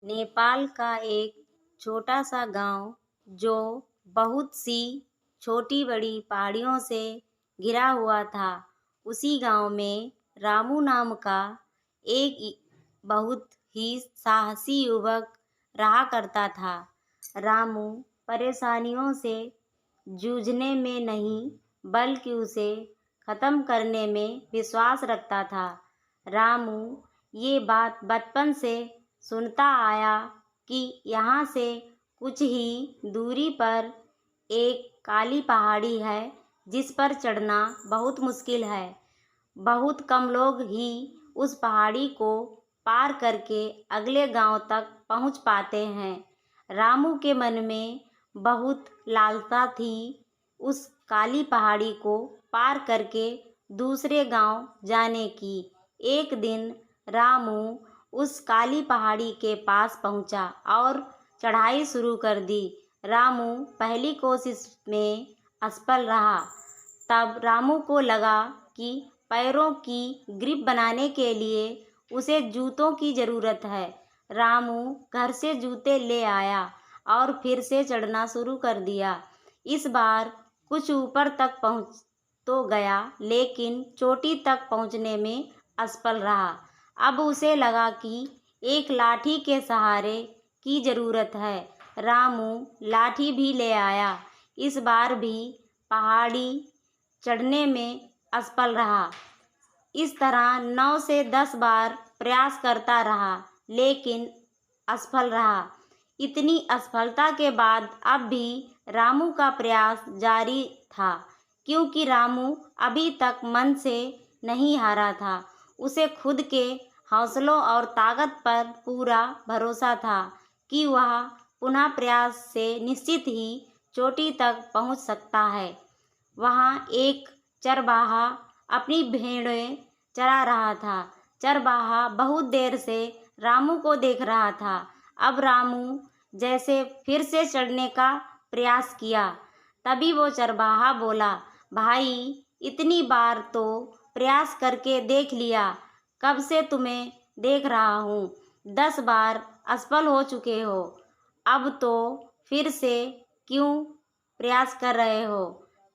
नेपाल का एक छोटा सा गांव जो बहुत सी छोटी बड़ी पहाड़ियों से घिरा हुआ था। उसी गांव में रामू नाम का एक बहुत ही साहसी युवक रहा करता था। रामू परेशानियों से जूझने में नहीं बल्कि उसे ख़त्म करने में विश्वास रखता था। रामू ये बात बचपन से सुनता आया कि यहाँ से कुछ ही दूरी पर एक काली पहाड़ी है जिस पर चढ़ना बहुत मुश्किल है। बहुत कम लोग ही उस पहाड़ी को पार करके अगले गांव तक पहुंच पाते हैं। रामू के मन में बहुत लालसा थी उस काली पहाड़ी को पार करके दूसरे गांव जाने की। एक दिन रामू उस काली पहाड़ी के पास पहुंचा और चढ़ाई शुरू कर दी। रामू पहली कोशिश में असफल रहा। तब रामू को लगा कि पैरों की ग्रिप बनाने के लिए उसे जूतों की ज़रूरत है। रामू घर से जूते ले आया और फिर से चढ़ना शुरू कर दिया। इस बार कुछ ऊपर तक पहुंच तो गया, लेकिन चोटी तक पहुंचने में असफल रहा। अब उसे लगा कि एक लाठी के सहारे की ज़रूरत है। रामू लाठी भी ले आया। इस बार भी पहाड़ी चढ़ने में असफल रहा। इस तरह 9 से 10 बार प्रयास करता रहा, लेकिन असफल रहा। इतनी असफलता के बाद अब भी रामू का प्रयास जारी था, क्योंकि रामू अभी तक मन से नहीं हारा था। उसे खुद के हौसलों और ताकत पर पूरा भरोसा था कि वह पुनः प्रयास से निश्चित ही चोटी तक पहुंच सकता है। वहाँ एक चरवाहा अपनी भेड़ें चरा रहा था। चरवाहा बहुत देर से रामू को देख रहा था। अब रामू जैसे फिर से चढ़ने का प्रयास किया, तभी वो चरवाहा बोला, भाई, इतनी बार तो प्रयास करके देख लिया, कब से तुम्हें देख रहा हूँ। 10 बार असफल हो चुके हो, अब तो फिर से क्यों प्रयास कर रहे हो।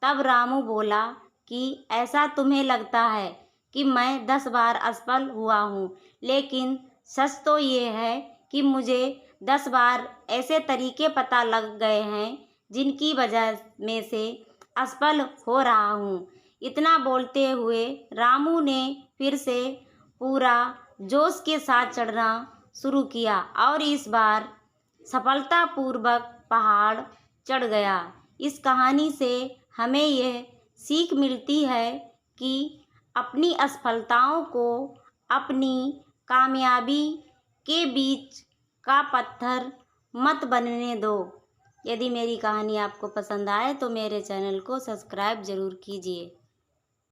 तब रामू बोला कि ऐसा तुम्हें लगता है कि मैं 10 बार असफल हुआ हूँ, लेकिन सच तो ये है कि मुझे 10 बार ऐसे तरीके पता लग गए हैं जिनकी वजह में से असफल हो रहा हूँ। इतना बोलते हुए रामू ने फिर से पूरा जोश के साथ चढ़ना शुरू किया और इस बार सफलतापूर्वक पहाड़ चढ़ गया। इस कहानी से हमें यह सीख मिलती है कि अपनी असफलताओं को अपनी कामयाबी के बीच का पत्थर मत बनने दो। यदि मेरी कहानी आपको पसंद आए तो मेरे चैनल को सब्सक्राइब ज़रूर कीजिए।